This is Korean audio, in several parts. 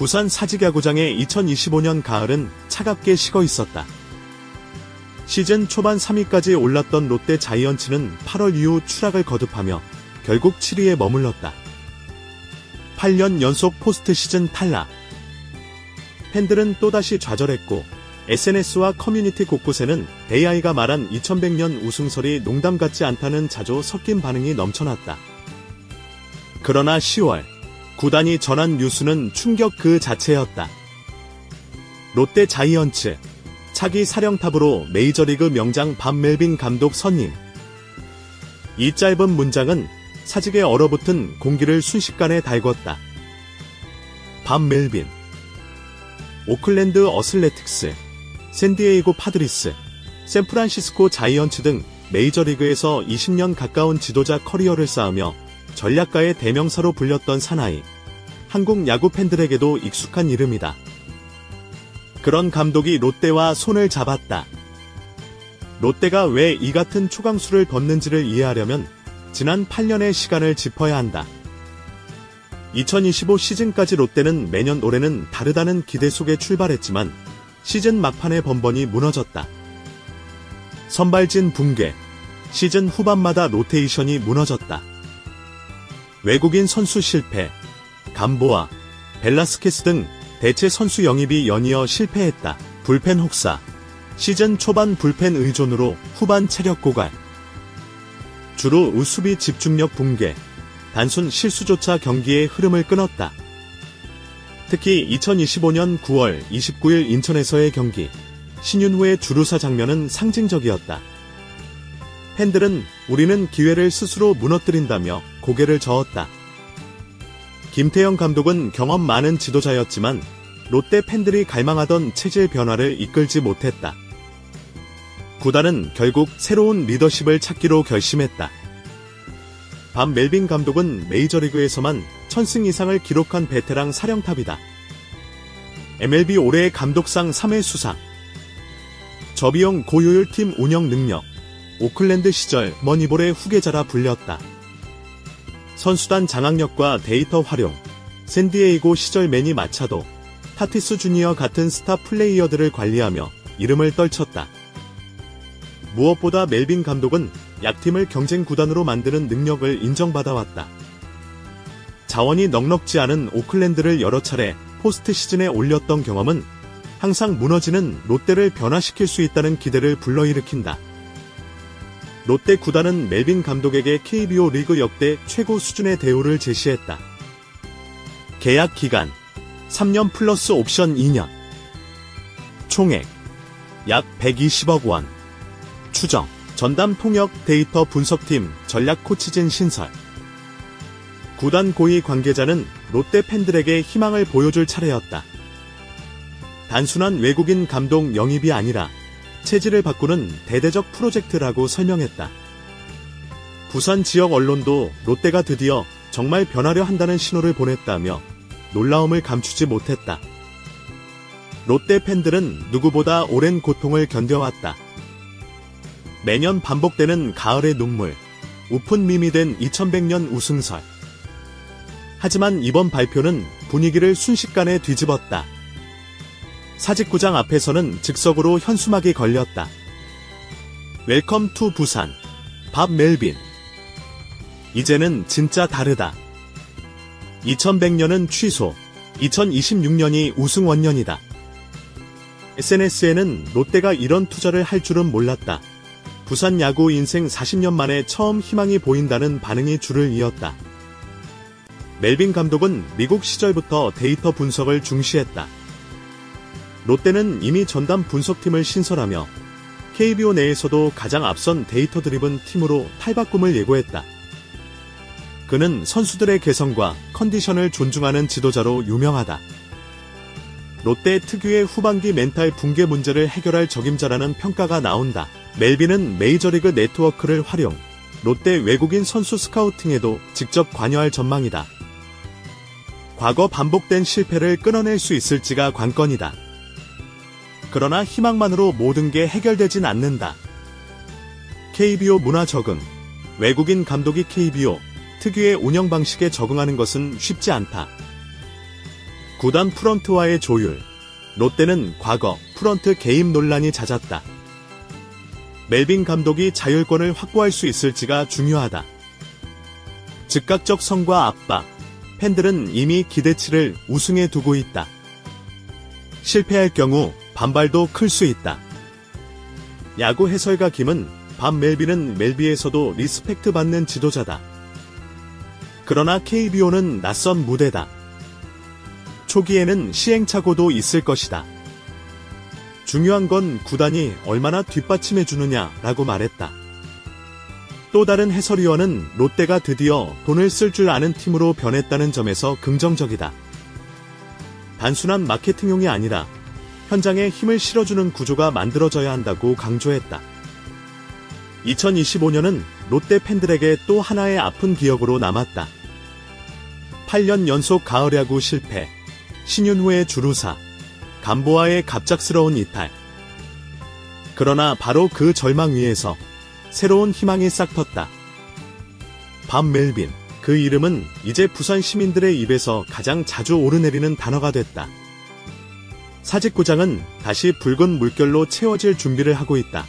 부산 사직야구장의 2025년 가을은 차갑게 식어 있었다. 시즌 초반 3위까지 올랐던 롯데 자이언츠는 8월 이후 추락을 거듭하며 결국 7위에 머물렀다. 8년 연속 포스트 시즌 탈락. 팬들은 또다시 좌절했고 SNS와 커뮤니티 곳곳에는 AI가 말한 2100년 우승설이 농담 같지 않다는 자조 섞인 반응이 넘쳐났다. 그러나 10월 구단이 전한 뉴스는 충격 그 자체였다. 롯데 자이언츠 차기 사령탑으로 메이저리그 명장 밥 멜빈 감독 선임. 이 짧은 문장은 사직에 얼어붙은 공기를 순식간에 달궜다. 밥 멜빈, 오클랜드 어슬레틱스, 샌디에이고 파드리스, 샌프란시스코 자이언츠 등 메이저리그에서 20년 가까운 지도자 커리어를 쌓으며 전략가의 대명사로 불렸던 사나이, 한국 야구 팬들에게도 익숙한 이름이다. 그런 감독이 롯데와 손을 잡았다. 롯데가 왜 이 같은 초강수를 뒀는지를 이해하려면 지난 8년의 시간을 짚어야 한다. 2025 시즌까지 롯데는 매년 올해는 다르다는 기대 속에 출발했지만 시즌 막판에 번번이 무너졌다. 선발진 붕괴, 시즌 후반마다 로테이션이 무너졌다. 외국인 선수 실패, 감보아, 벨라스케스 등 대체 선수 영입이 연이어 실패했다. 불펜 혹사, 시즌 초반 불펜 의존으로 후반 체력 고갈. 주로 우수비 집중력 붕괴, 단순 실수조차 경기의 흐름을 끊었다. 특히 2025년 9월 29일 인천에서의 경기, 신윤후의 주루사 장면은 상징적이었다. 팬들은 우리는 기회를 스스로 무너뜨린다며 고개를 저었다. 김태형 감독은 경험 많은 지도자였지만 롯데 팬들이 갈망하던 체질 변화를 이끌지 못했다. 구단은 결국 새로운 리더십을 찾기로 결심했다. 밥 멜빈 감독은 메이저리그에서만 1000승 이상을 기록한 베테랑 사령탑이다. MLB 올해의 감독상 3회 수상, 저비용 고효율 팀 운영 능력, 오클랜드 시절 머니볼의 후계자라 불렸다. 선수단 장악력과 데이터 활용, 샌디에이고 시절 매니 마차도, 타티스 주니어 같은 스타 플레이어들을 관리하며 이름을 떨쳤다. 무엇보다 멜빈 감독은 약팀을 경쟁 구단으로 만드는 능력을 인정받아왔다. 자원이 넉넉지 않은 오클랜드를 여러 차례 포스트 시즌에 올렸던 경험은 항상 무너지는 롯데를 변화시킬 수 있다는 기대를 불러일으킨다. 롯데 구단은 멜빈 감독에게 KBO 리그 역대 최고 수준의 대우를 제시했다. 계약 기간 3년 플러스 옵션 2년. 총액 약 120억 원. 추정 전담 통역 데이터 분석팀 전략 코치진 신설. 구단 고위 관계자는 롯데 팬들에게 희망을 보여줄 차례였다. 단순한 외국인 감독 영입이 아니라 체질을 바꾸는 대대적 프로젝트라고 설명했다. 부산 지역 언론도 롯데가 드디어 정말 변하려 한다는 신호를 보냈다며 놀라움을 감추지 못했다. 롯데 팬들은 누구보다 오랜 고통을 견뎌왔다. 매년 반복되는 가을의 눈물, 우픈 밈이 된 2100년 우승설. 하지만 이번 발표는 분위기를 순식간에 뒤집었다. 사직구장 앞에서는 즉석으로 현수막이 걸렸다. 웰컴 투 부산, 밥 멜빈. 이제는 진짜 다르다. 2100년은 취소, 2026년이 우승 원년이다. SNS에는 롯데가 이런 투자를 할 줄은 몰랐다. 부산 야구 인생 40년 만에 처음 희망이 보인다는 반응이 줄을 이었다. 멜빈 감독은 미국 시절부터 데이터 분석을 중시했다. 롯데는 이미 전담 분석팀을 신설하며 KBO 내에서도 가장 앞선 데이터 드리븐 팀으로 탈바꿈을 예고했다. 그는 선수들의 개성과 컨디션을 존중하는 지도자로 유명하다. 롯데 특유의 후반기 멘탈 붕괴 문제를 해결할 적임자라는 평가가 나온다. 멜빈은 메이저리그 네트워크를 활용, 롯데 외국인 선수 스카우팅에도 직접 관여할 전망이다. 과거 반복된 실패를 끊어낼 수 있을지가 관건이다. 그러나 희망만으로 모든 게 해결되진 않는다. KBO 문화 적응, 외국인 감독이 KBO 특유의 운영 방식에 적응하는 것은 쉽지 않다. 구단 프런트와의 조율. 롯데는 과거 프런트 개입 논란이 잦았다. 멜빈 감독이 자율권을 확보할 수 있을지가 중요하다. 즉각적 성과 압박. 팬들은 이미 기대치를 우승에 두고 있다. 실패할 경우 반발도 클 수 있다. 야구 해설가 김은 밥 멜빈은 멜비에서도 리스펙트 받는 지도자다. 그러나 KBO는 낯선 무대다. 초기에는 시행착오도 있을 것이다. 중요한 건 구단이 얼마나 뒷받침해주느냐라고 말했다. 또 다른 해설위원은 롯데가 드디어 돈을 쓸 줄 아는 팀으로 변했다는 점에서 긍정적이다. 단순한 마케팅용이 아니라 현장에 힘을 실어주는 구조가 만들어져야 한다고 강조했다. 2025년은 롯데 팬들에게 또 하나의 아픈 기억으로 남았다. 8년 연속 가을 야구 실패, 신윤후의 주루사, 감보아의 갑작스러운 이탈. 그러나 바로 그 절망 위에서 새로운 희망이 싹 텄다. 밥 멜빈, 그 이름은 이제 부산 시민들의 입에서 가장 자주 오르내리는 단어가 됐다. 사직구장은 다시 붉은 물결로 채워질 준비를 하고 있다.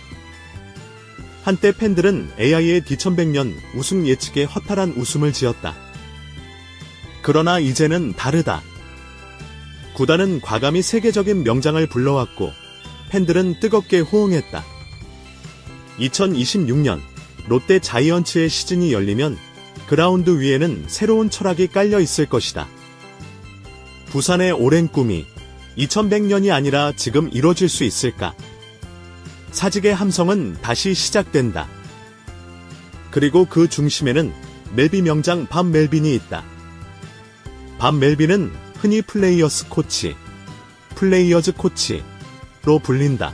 한때 팬들은 AI의 D1100년 우승 예측에 허탈한 웃음을 지었다. 그러나 이제는 다르다. 구단은 과감히 세계적인 명장을 불러왔고 팬들은 뜨겁게 호응했다. 2026년 롯데 자이언츠의 시즌이 열리면 그라운드 위에는 새로운 철학이 깔려 있을 것이다. 부산의 오랜 꿈이 2100년이 아니라 지금 이뤄질 수 있을까? 사직의 함성은 다시 시작된다. 그리고 그 중심에는 멜비 명장 밥 멜빈이 있다. 밥 멜빈은 흔히 플레이어스 코치, 플레이어즈 코치로 불린다.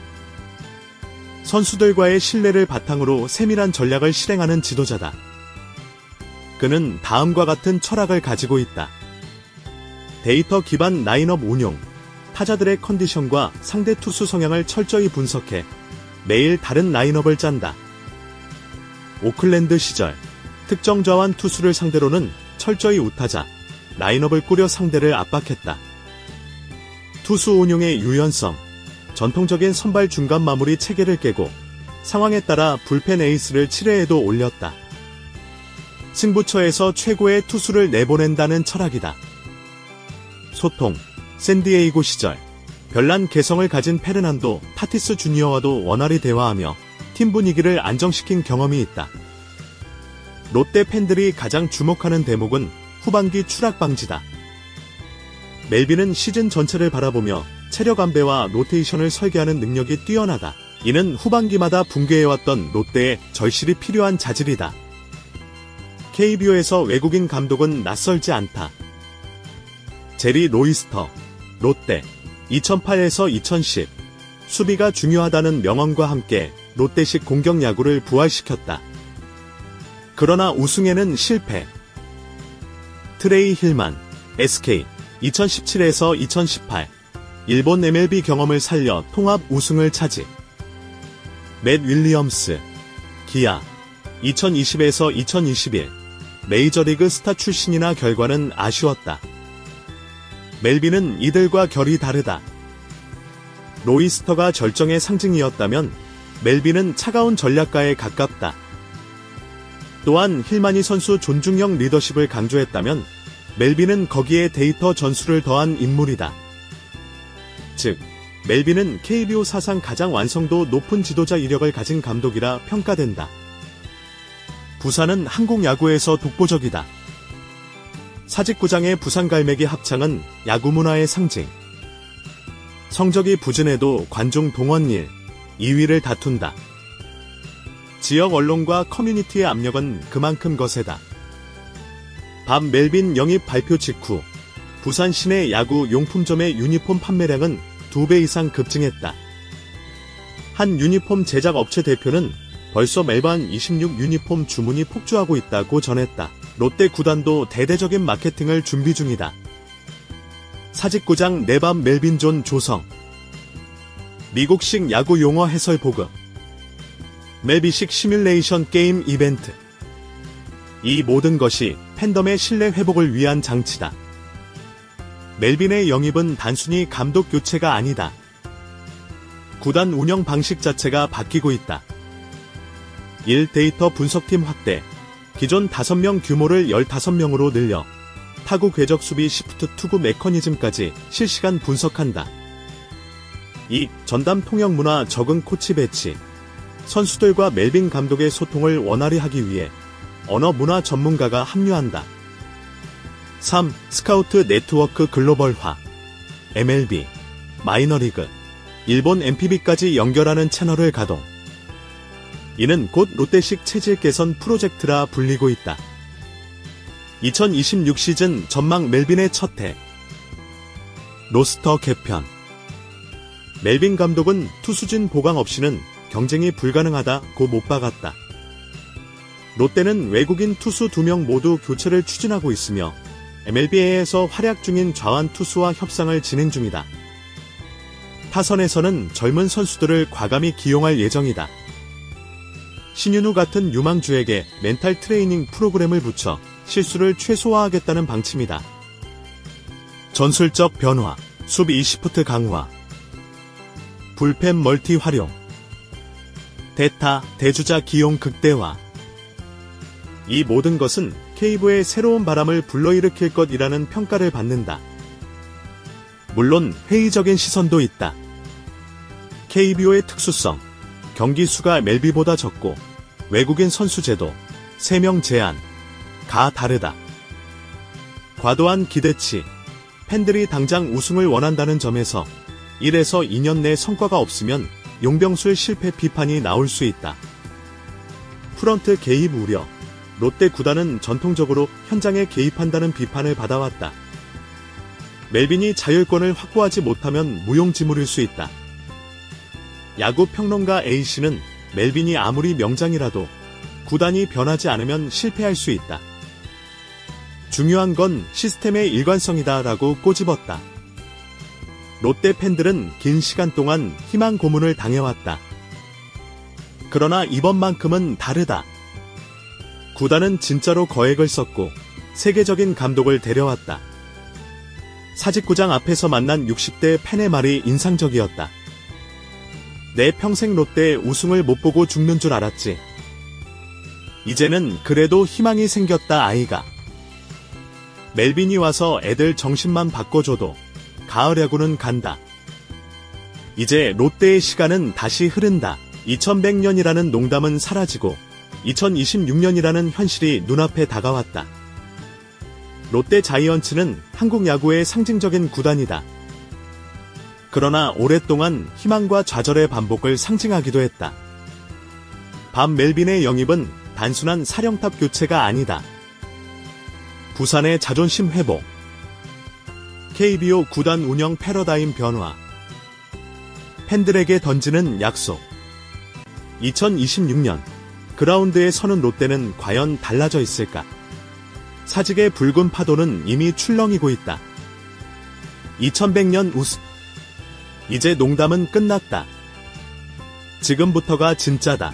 선수들과의 신뢰를 바탕으로 세밀한 전략을 실행하는 지도자다. 그는 다음과 같은 철학을 가지고 있다. 데이터 기반 라인업 운용, 타자들의 컨디션과 상대 투수 성향을 철저히 분석해 매일 다른 라인업을 짠다. 오클랜드 시절 특정 좌완 투수를 상대로는 철저히 우타자, 라인업을 꾸려 상대를 압박했다. 투수 운용의 유연성, 전통적인 선발 중간 마무리 체계를 깨고 상황에 따라 불펜 에이스를 7회에도 올렸다. 승부처에서 최고의 투수를 내보낸다는 철학이다. 소통, 샌디에이고 시절 별난 개성을 가진 페르난도 타티스 주니어와도 원활히 대화하며 팀 분위기를 안정시킨 경험이 있다. 롯데 팬들이 가장 주목하는 대목은 후반기 추락 방지다. 멜빈은 시즌 전체를 바라보며 체력 안배와 로테이션을 설계하는 능력이 뛰어나다. 이는 후반기마다 붕괴해왔던 롯데의 절실히 필요한 자질이다. KBO에서 외국인 감독은 낯설지 않다. 제리 로이스터, 롯데, 2008에서 2010, 수비가 중요하다는 명언과 함께 롯데식 공격 야구를 부활시켰다. 그러나 우승에는 실패. 트레이 힐만, SK, 2017에서 2018, 일본 MLB 경험을 살려 통합 우승을 차지. 맷 윌리엄스, 기아, 2020에서 2021, 메이저리그 스타 출신이나 결과는 아쉬웠다. 멜빈은 이들과 결이 다르다. 로이스터가 절정의 상징이었다면 멜빈은 차가운 전략가에 가깝다. 또한 힐마니 선수 존중형 리더십을 강조했다면 멜빈은 거기에 데이터 전술을 더한 인물이다. 즉, 멜빈은 KBO 사상 가장 완성도 높은 지도자 이력을 가진 감독이라 평가된다. 부산은 한국 야구에서 독보적이다. 사직구장의 부산 갈매기 합창은 야구 문화의 상징. 성적이 부진해도 관중 동원일 2위를 다툰다. 지역 언론과 커뮤니티의 압력은 그만큼 거세다. 밥 멜빈 영입 발표 직후 부산 시내 야구 용품점의 유니폼 판매량은 2배 이상 급증했다. 한 유니폼 제작 업체 대표는 벌써 멜반 26 유니폼 주문이 폭주하고 있다고 전했다. 롯데 구단도 대대적인 마케팅을 준비 중이다. 사직구장 내밥 멜빈 존 조성. 미국식 야구 용어 해설 보급. 멜비식 시뮬레이션 게임 이벤트. 이 모든 것이 팬덤의 신뢰 회복을 위한 장치다. 멜빈의 영입은 단순히 감독 교체가 아니다. 구단 운영 방식 자체가 바뀌고 있다. 1. 데이터 분석팀 확대. 기존 5명 규모를 15명으로 늘려 타구 궤적 수비 시프트 투구 메커니즘까지 실시간 분석한다. 2. 전담 통역 문화 적응 코치 배치. 선수들과 멜빈 감독의 소통을 원활히 하기 위해 언어 문화 전문가가 합류한다. 3. 스카우트 네트워크 글로벌화. MLB, 마이너리그, 일본 NPB까지 연결하는 채널을 가동. 이는 곧 롯데식 체질 개선 프로젝트라 불리고 있다. 2026 시즌 전망. 멜빈의 첫 해. 로스터 개편. 멜빈 감독은 투수진 보강 없이는 경쟁이 불가능하다고 못 박았다. 롯데는 외국인 투수 2명 모두 교체를 추진하고 있으며 MLBA에서 활약 중인 좌완 투수와 협상을 진행 중이다. 타선에서는 젊은 선수들을 과감히 기용할 예정이다. 신윤우 같은 유망주에게 멘탈 트레이닝 프로그램을 붙여 실수를 최소화하겠다는 방침이다. 전술적 변화, 수비 시프트 강화, 불펜 멀티 활용, 대타, 대주자 기용 극대화. 이 모든 것은 KBO의 새로운 바람을 불러일으킬 것이라는 평가를 받는다. 물론 회의적인 시선도 있다. KBO의 특수성, 경기 수가 MLB보다 적고 외국인 선수 제도, 3명 제한가 다르다. 과도한 기대치, 팬들이 당장 우승을 원한다는 점에서 1에서 2년 내 성과가 없으면 용병술 실패 비판이 나올 수 있다. 프런트 개입 우려. 롯데 구단은 전통적으로 현장에 개입한다는 비판을 받아왔다. 멜빈이 자율권을 확보하지 못하면 무용지물일 수 있다. 야구 평론가 A씨는 멜빈이 아무리 명장이라도 구단이 변하지 않으면 실패할 수 있다. 중요한 건 시스템의 일관성이다라고 꼬집었다. 롯데 팬들은 긴 시간 동안 희망 고문을 당해왔다. 그러나 이번만큼은 다르다. 구단은 진짜로 거액을 썼고 세계적인 감독을 데려왔다. 사직구장 앞에서 만난 60대 팬의 말이 인상적이었다. 내 평생 롯데 우승을 못 보고 죽는 줄 알았지. 이제는 그래도 희망이 생겼다 아이가. 멜빈이 와서 애들 정신만 바꿔줘도 가을 야구는 간다. 이제 롯데의 시간은 다시 흐른다. 2100년이라는 농담은 사라지고 2026년이라는 현실이 눈앞에 다가왔다. 롯데 자이언츠는 한국 야구의 상징적인 구단이다. 그러나 오랫동안 희망과 좌절의 반복을 상징하기도 했다. 밥 멜빈의 영입은 단순한 사령탑 교체가 아니다. 부산의 자존심 회복, KBO 구단 운영 패러다임 변화, 팬들에게 던지는 약속. 2026년 그라운드에 서는 롯데는 과연 달라져 있을까? 사직의 붉은 파도는 이미 출렁이고 있다. 2100년 우승. 이제 농담은 끝났다. 지금부터가 진짜다.